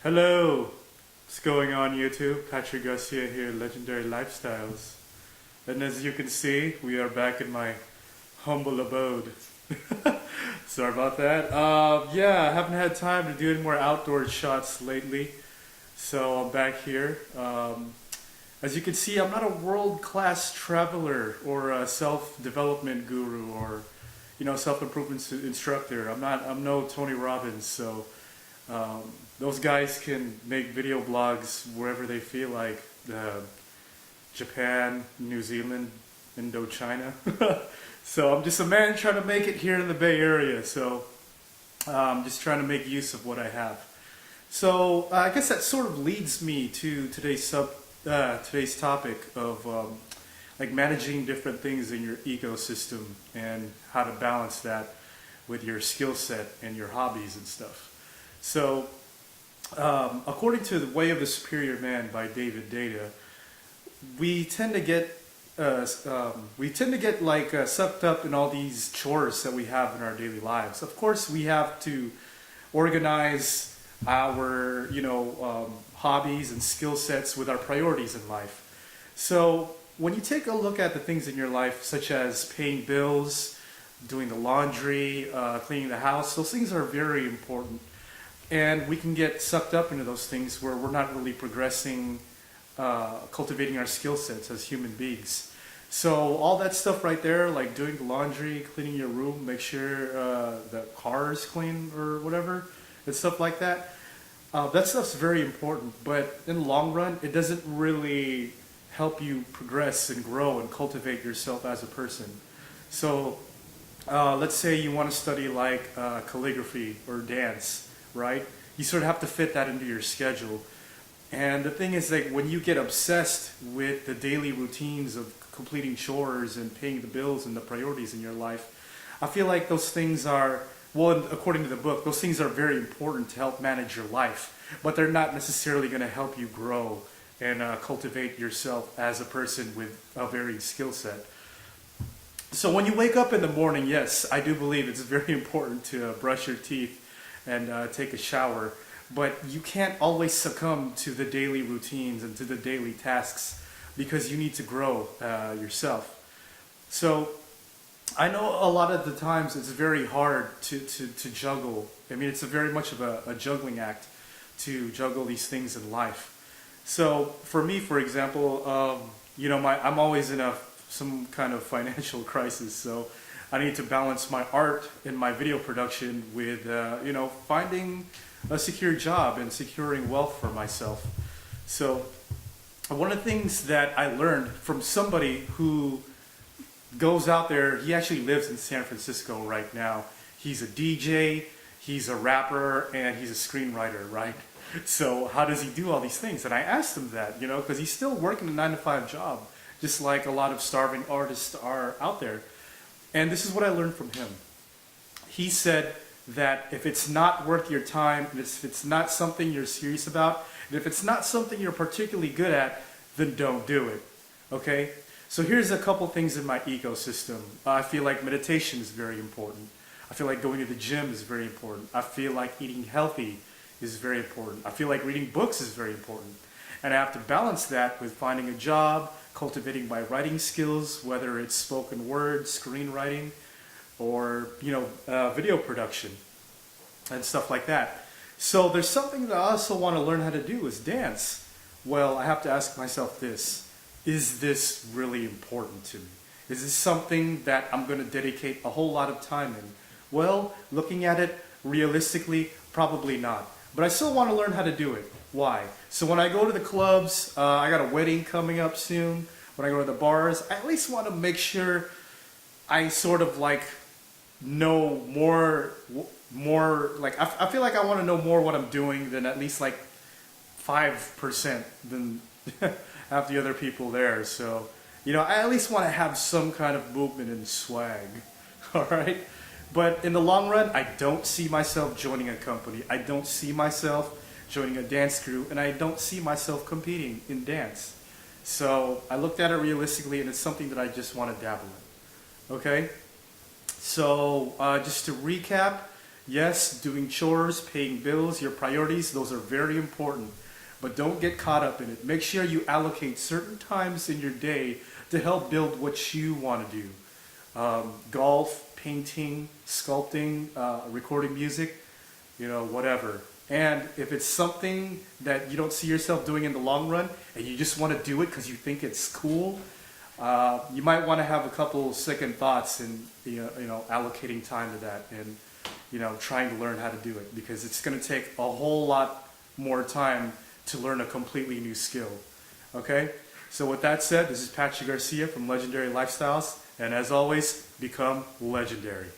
Hello, what's going on YouTube? Patrick Garcia here, Legendary Lifestyles. And as you can see, we are back in my humble abode. Sorry about that. Yeah, I haven't had time to do any more outdoor shots lately, so I'm back here. As you can see, I'm not a world-class traveler or a self-development guru or, self-improvement instructor. I'm no Tony Robbins, so those guys can make video blogs wherever they feel like. Japan, New Zealand, Indochina. So I'm just a man trying to make it here in the Bay Area. So I'm just trying to make use of what I have. So I guess that sort of leads me to today's topic of like managing different things in your ecosystem and how to balance that with your skill set and your hobbies and stuff. So according to The Way of the Superior Man by David Data, we tend to get sucked up in all these chores that we have in our daily lives. Of course, we have to organize our hobbies and skill sets with our priorities in life. So when you take a look at the things in your life, such as paying bills, doing the laundry, cleaning the house, those things are very important. And we can get sucked up into those things where we're not really progressing, cultivating our skill sets as human beings. So all that stuff right there, like doing the laundry, cleaning your room, make sure the car is clean or whatever, and stuff like that, that stuff's very important. But in the long run, it doesn't really help you progress and grow and cultivate yourself as a person. So let's say you want to study like calligraphy or dance, right? You sort of have to fit that into your schedule. And the thing is, like, when you get obsessed with the daily routines of completing chores and paying the bills and the priorities in your life, I feel like those things are, well, according to the book, those things are very important to help manage your life, but they're not necessarily going to help you grow and cultivate yourself as a person with a varied skill set. So when you wake up in the morning, yes, I do believe it's very important to brush your teeth and take a shower, but you can't always succumb to the daily routines and to the daily tasks because you need to grow yourself. So I know a lot of the times it's very hard to juggle. I mean, it's very much of a juggling act to juggle these things in life. So for me, for example, I'm always in some kind of financial crisis, so I need to balance my art and my video production with, finding a secure job and securing wealth for myself. So one of the things that I learned from somebody who goes out there, he actually lives in San Francisco right now. He's a DJ, he's a rapper, and he's a screenwriter, right? So how does he do all these things? And I asked him that, because he's still working a 9-to-5 job, just like a lot of starving artists are out there. And this is what I learned from him. He said that if it's not worth your time, and if it's not something you're serious about, and if it's not something you're particularly good at, then don't do it. Okay? So here's a couple things in my ecosystem. I feel like meditation is very important. I feel like going to the gym is very important. I feel like eating healthy is very important. I feel like reading books is very important. And I have to balance that with finding a job, cultivating my writing skills, whether it's spoken word, screenwriting, or video production and stuff like that. So there's something that I also want to learn how to do is dance. Well, I have to ask myself this: is this really important to me? Is this something that I'm going to dedicate a whole lot of time in? Well, looking at it realistically, probably not. But I still want to learn how to do it. Why? So when I go to the clubs, I got a wedding coming up soon. When I go to the bars, I at least want to make sure I sort of like know more like I feel like I want to know more what I'm doing than at least like 5% than half the other people there. So, I at least want to have some kind of movement and swag. All right? But in the long run, I don't see myself joining a company. I don't see myself joining a dance crew, and I don't see myself competing in dance. So I looked at it realistically, and it's something that I just want to dabble in. Okay? So just to recap, Yes, doing chores, paying bills, your priorities, those are very important. But don't get caught up in it. Make sure you allocate certain times in your day to help build what you want to do. Golf, painting, sculpting, recording music, whatever. And if it's something that you don't see yourself doing in the long run and you just want to do it because you think it's cool, you might want to have a couple second thoughts in allocating time to that and trying to learn how to do it, because it's going to take a whole lot more time to learn a completely new skill. Okay? So with that said, this is Patrick Garcia from Legendary Lifestyles, and as always, become legendary.